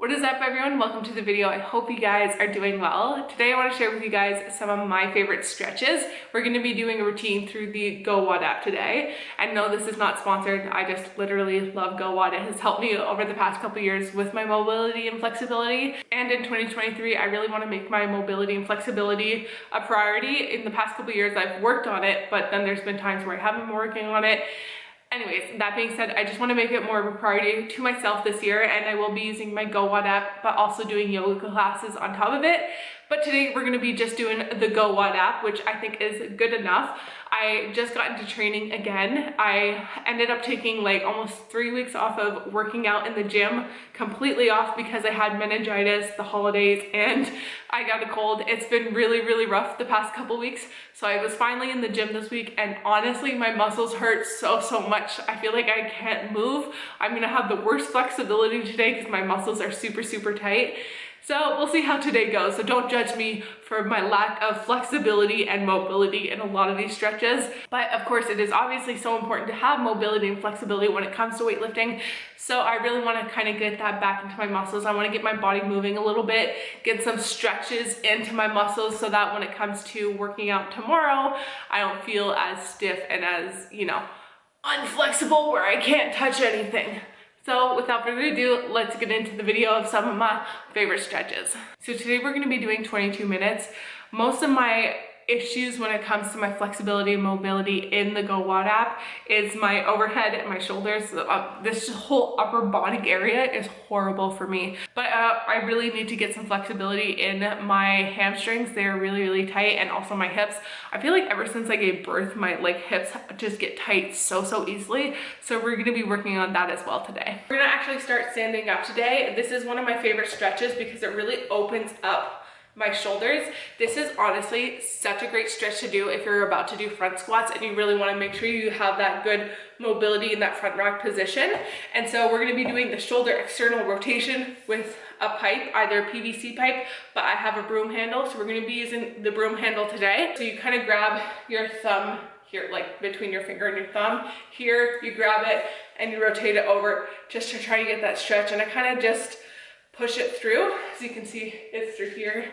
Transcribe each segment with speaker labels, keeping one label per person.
Speaker 1: What is up, everyone? Welcome to the video. I hope you guys are doing well. Today I want to share with you guys some of my favorite stretches. We're going to be doing a routine through the GoWatt app today. And no, this is not sponsored. I just literally love GoWatt. It has helped me over the past couple years with my mobility and flexibility. And in 2023, I really want to make my mobility and flexibility a priority. In the past couple years, I've worked on it, but then there's been times where I haven't been working on it. Anyways, that being said, I just want to make it more of a priority to myself this year, and I will be using my GoWatt app, but also doing yoga classes on top of it. But today we're going to be just doing the GoWatt app, which I think is good enough. I just got into training again. I ended up taking like almost 3 weeks off of working out in the gym, completely off because I had meningitis, the holidays, and I got a cold. It's been really rough the past couple weeks. So I was finally in the gym this week, and honestly, my muscles hurt so much. I feel like I can't move. I'm gonna have the worst flexibility today because my muscles are super tight. So we'll see how today goes. So don't judge me for my lack of flexibility and mobility in a lot of these stretches. But of course, it is obviously so important to have mobility and flexibility when it comes to weightlifting. So I really want to kind of get that back into my muscles. I want to get my body moving a little bit, get some stretches into my muscles so that when it comes to working out tomorrow, I don't feel as stiff and as, unflexible where I can't touch anything. So without further ado, let's get into the video of some of my favorite stretches. So today we're going to be doing 22 minutes. Most of my issues when it comes to my flexibility and mobility in the GoWatt app is my overhead and my shoulders. This whole upper body area is horrible for me. But I really need to get some flexibility in my hamstrings. They're really tight, and also my hips. I feel like ever since I gave birth, my hips just get tight so easily. So we're going to be working on that as well today. We're going to actually start standing up today. This is one of my favorite stretches because it really opens up my shoulders. This is honestly such a great stretch to do if you're about to do front squats and you really want to make sure you have that good mobility in that front rack position. And so we're going to be doing the shoulder external rotation with a pipe, either a PVC pipe, but I have a broom handle, so we're going to be using the broom handle today. So you kind of grab your thumb here, like between your finger and your thumb. Here, you grab it and you rotate it over just to try to get that stretch, and I kind of just push it through. As you can see, it's through here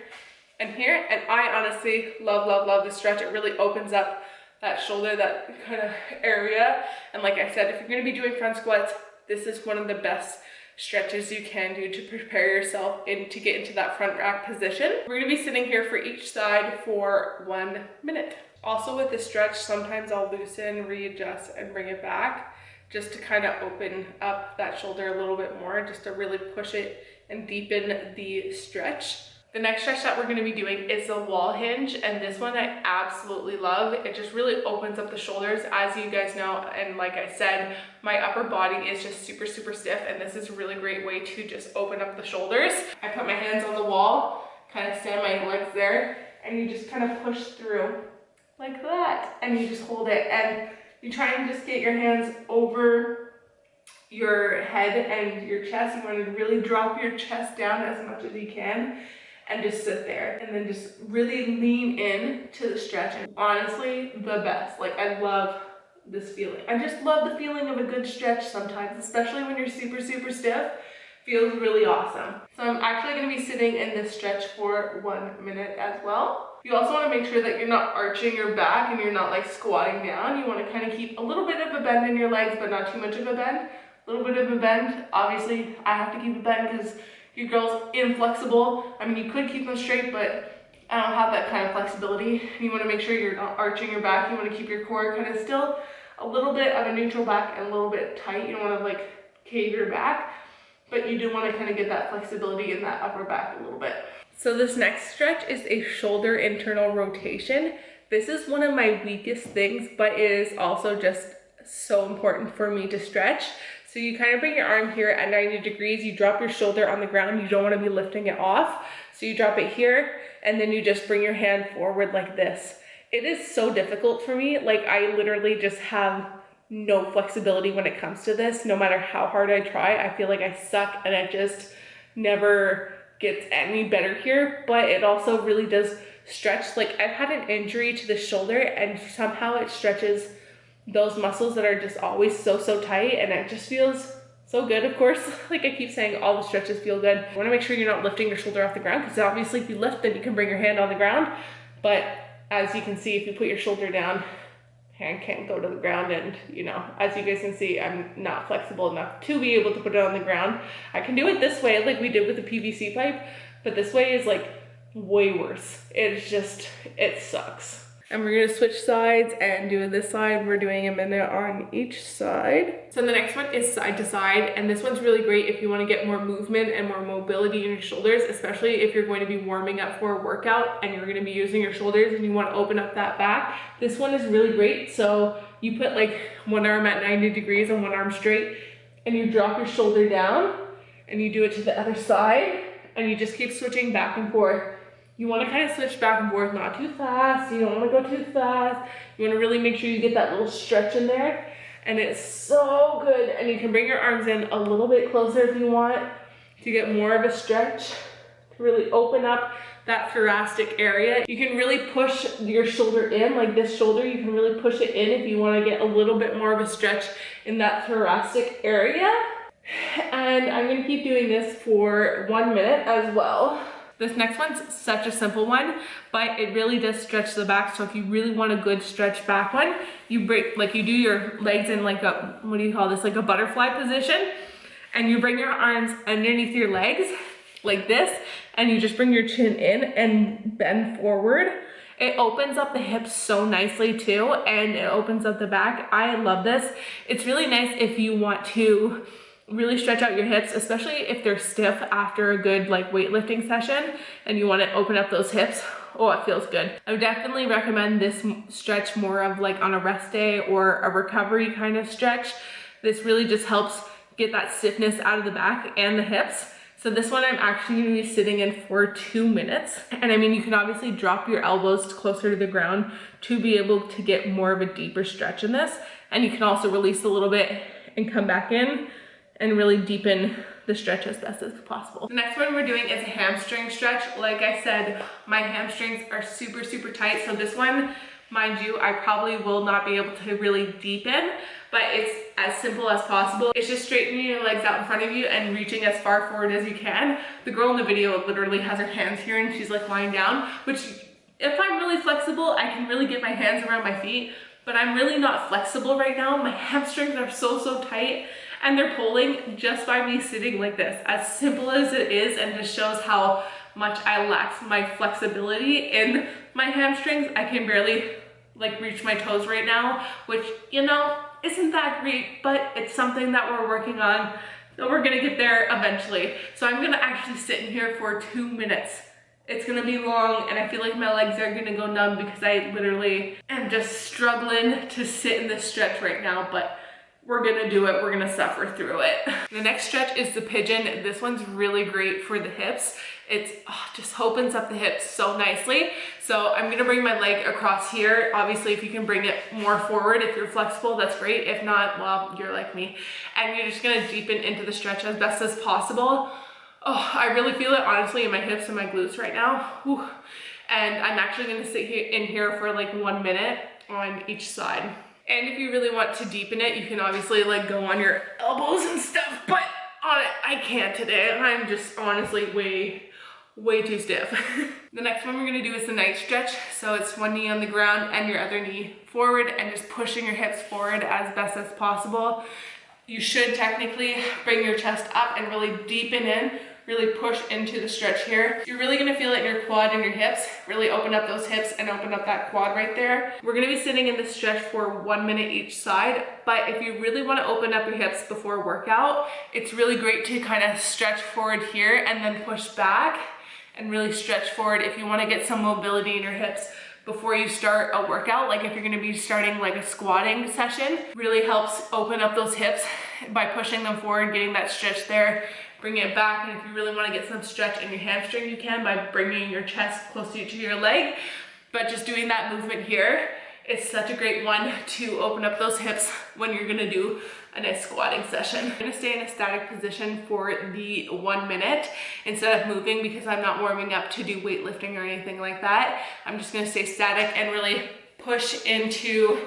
Speaker 1: and here, and I honestly love this stretch. It really opens up that shoulder, that kind of area. And like I said, if you're going to be doing front squats, this is one of the best stretches you can do to prepare yourself to get into that front rack position. We're going to be sitting here for each side for 1 minute. Also with this stretch, sometimes I'll loosen, readjust, and bring it back just to kind of open up that shoulder a little bit more, just to really push it and deepen the stretch. The next stretch that we're going to be doing is the wall hinge, and this one I absolutely love. It just really opens up the shoulders, as you guys know, and like I said, my upper body is just super stiff, and this is a really great way to just open up the shoulders. I put my hands on the wall, kind of stand my legs there, and you just kind of push through like that, and you just hold it, and you try and just get your hands over your head and your chest. You want to really drop your chest down as much as you can and just sit there, and then just really lean in to the stretch. And honestly, the best. Like, I love this feeling. I just love the feeling of a good stretch sometimes, especially when you're super stiff. Feels really awesome. So I'm actually going to be sitting in this stretch for 1 minute as well. You also want to make sure that you're not arching your back and you're not like squatting down. You want to kind of keep a little bit of a bend in your legs, but not too much of a bend. A little bit of a bend. Obviously, I have to keep a bend because your girl's inflexible. I mean, you could keep them straight, but I don't have that kind of flexibility. You want to make sure you're not arching your back. You want to keep your core kind of still a little bit of a neutral back and a little bit tight. You don't want to like cave your back, but you do want to kind of get that flexibility in that upper back a little bit. So this next stretch is a shoulder internal rotation. This is one of my weakest things, but it is also just so important for me to stretch. So you kind of bring your arm here at 90 degrees, you drop your shoulder on the ground, you don't want to be lifting it off. So you drop it here, and then you just bring your hand forward like this. It is so difficult for me. Like, I literally just have no flexibility when it comes to this. No matter how hard I try, I feel like I suck, and it just never gets any better here. But it also really does stretch. Like, I've had an injury to the shoulder, and somehow it stretches those muscles that are just always so tight, and it just feels so good. Of course, like I keep saying, all the stretches feel good. You wanna make sure you're not lifting your shoulder off the ground, because obviously if you lift, then you can bring your hand on the ground. But as you can see, if you put your shoulder down, hand can't go to the ground, and you know, as you guys can see, I'm not flexible enough to be able to put it on the ground. I can do it this way like we did with the PVC pipe, but this way is like way worse. It's just, it sucks. And we're gonna switch sides and do this side. We're doing a minute on each side. So the next one is side to side, and this one's really great if you wanna get more movement and more mobility in your shoulders, especially if you're going to be warming up for a workout and you're gonna be using your shoulders and you wanna open up that back. This one is really great. So you put like one arm at 90 degrees and one arm straight, and you drop your shoulder down and you do it to the other side, and you just keep switching back and forth. You want to kind of switch back and forth, not too fast. You don't want to go too fast. You want to really make sure you get that little stretch in there. And it's so good. And you can bring your arms in a little bit closer if you want to get more of a stretch, to really open up that thoracic area. You can really push your shoulder in, like this shoulder, you can really push it in if you want to get a little bit more of a stretch in that thoracic area. And I'm going to keep doing this for 1 minute as well. This next one's such a simple one, but it really does stretch the back. So if you really want a good stretch back one, you break, like you do your legs in like a, what do you call this? Like a butterfly position. And you bring your arms underneath your legs like this, and you just bring your chin in and bend forward. It opens up the hips so nicely too, and it opens up the back. I love this. It's really nice if you want to really stretch out your hips, especially if they're stiff after a good like weightlifting session and you want to open up those hips. Oh, it feels good. I would definitely recommend this stretch more of like on a rest day or a recovery kind of stretch. This really just helps get that stiffness out of the back and the hips. So this one I'm actually gonna be sitting in for 2 minutes. And I mean, you can obviously drop your elbows closer to the ground to be able to get more of a deeper stretch in this. And you can also release a little bit and come back in and really deepen the stretch as best as possible. The next one we're doing is a hamstring stretch. Like I said, my hamstrings are super, super tight. So this one, mind you, I probably will not be able to really deepen, but it's as simple as possible. It's just straightening your legs out in front of you and reaching as far forward as you can. The girl in the video literally has her hands here and she's like lying down, which if I'm really flexible, I can really get my hands around my feet, but I'm really not flexible right now. My hamstrings are so tight, and they're pulling just by me sitting like this. As simple as it is, and just shows how much I lack my flexibility in my hamstrings. I can barely like reach my toes right now, which, you know, isn't that great, but it's something that we're working on. So we're gonna get there eventually. So I'm gonna actually sit in here for 2 minutes. It's gonna be long, and I feel like my legs are gonna go numb because I literally am just struggling to sit in this stretch right now, but we're gonna do it. We're gonna suffer through it. The next stretch is the pigeon. This one's really great for the hips. It's just opens up the hips so nicely. So I'm gonna bring my leg across here. Obviously, if you can bring it more forward, if you're flexible, that's great. If not, well, you're like me. And you're just gonna deepen into the stretch as best as possible. Oh, I really feel it honestly in my hips and my glutes right now. Whew. And I'm actually gonna sit in here for like 1 minute on each side. And if you really want to deepen it, you can obviously like go on your elbows and stuff, but on it, I can't today. I'm just honestly way too stiff. The next one we're gonna do is the night stretch. So it's one knee on the ground and your other knee forward, and just pushing your hips forward as best as possible. You should technically bring your chest up and really deepen in, really push into the stretch here. You're really gonna feel it in your quad and your hips. Really open up those hips and open up that quad right there. We're gonna be sitting in this stretch for 1 minute each side, but if you really wanna open up your hips before workout, it's really great to kind of stretch forward here and then push back and really stretch forward if you wanna get some mobility in your hips before you start a workout. Like if you're gonna be starting like a squatting session, really helps open up those hips by pushing them forward, getting that stretch there, bring it back. And if you really wanna get some stretch in your hamstring, you can by bringing your chest closer to your leg. But just doing that movement here, it's such a great one to open up those hips when you're gonna do a nice squatting session. I'm gonna stay in a static position for the 1 minute instead of moving because I'm not warming up to do weightlifting or anything like that. I'm just gonna stay static and really push into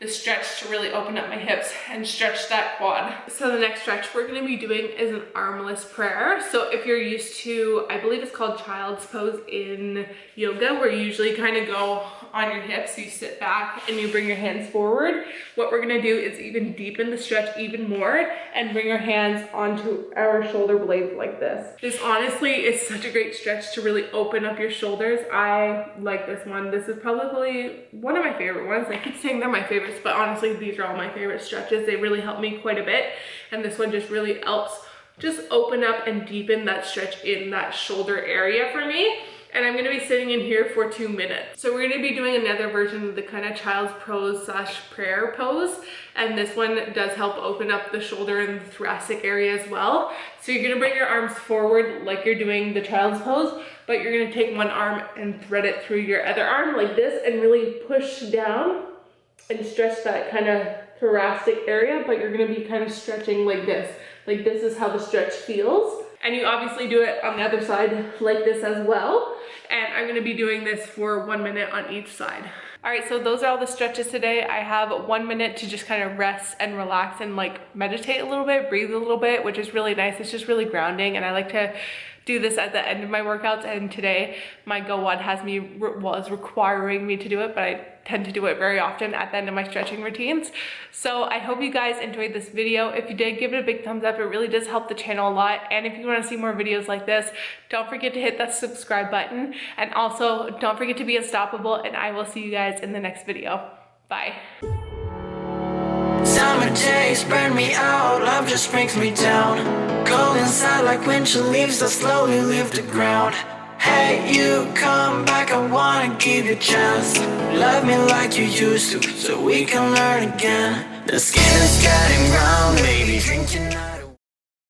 Speaker 1: the stretch to really open up my hips and stretch that quad. So the next stretch we're gonna be doing is an armless prayer. So if you're used to, I believe it's called child's pose in yoga, where you usually kind of go on your hips, you sit back and you bring your hands forward. What we're gonna do is even deepen the stretch even more and bring our hands onto our shoulder blades like this. This honestly is such a great stretch to really open up your shoulders. I like this one. This is probably one of my favorite ones. I keep saying they're my favorites, but honestly, these are all my favorite stretches. They really help me quite a bit. And this one just really helps just open up and deepen that stretch in that shoulder area for me. And I'm gonna be sitting in here for 2 minutes. So we're gonna be doing another version of the kind of child's pose / prayer pose. And this one does help open up the shoulder and the thoracic area as well. So you're gonna bring your arms forward like you're doing the child's pose, but you're gonna take one arm and thread it through your other arm like this and really push down and stretch that kind of thoracic area, but you're gonna be kind of stretching like this. Like this is how the stretch feels. And you obviously do it on the other side like this as well. And I'm gonna be doing this for 1 minute on each side. All right, so those are all the stretches today. I have 1 minute to just kind of rest and relax and like meditate a little bit, breathe a little bit, which is really nice. It's just really grounding, and I like to do this at the end of my workouts. And today my Go WOD was requiring me to do it, but I tend to do it very often at the end of my stretching routines. So I hope you guys enjoyed this video. If you did, give it a big thumbs up. It really does help the channel a lot. And if you want to see more videos like this, don't forget to hit that subscribe button. And also don't forget to be unstoppable, and I will see you guys in the next video. Bye.
Speaker 2: Summer days burn me out, love just brings me down. Cold inside like winter leaves that slowly leave the ground. Hey, you come back, I wanna give you a chance. Love me like you used to, so we can learn again. The skin is getting brown, baby, drink your night.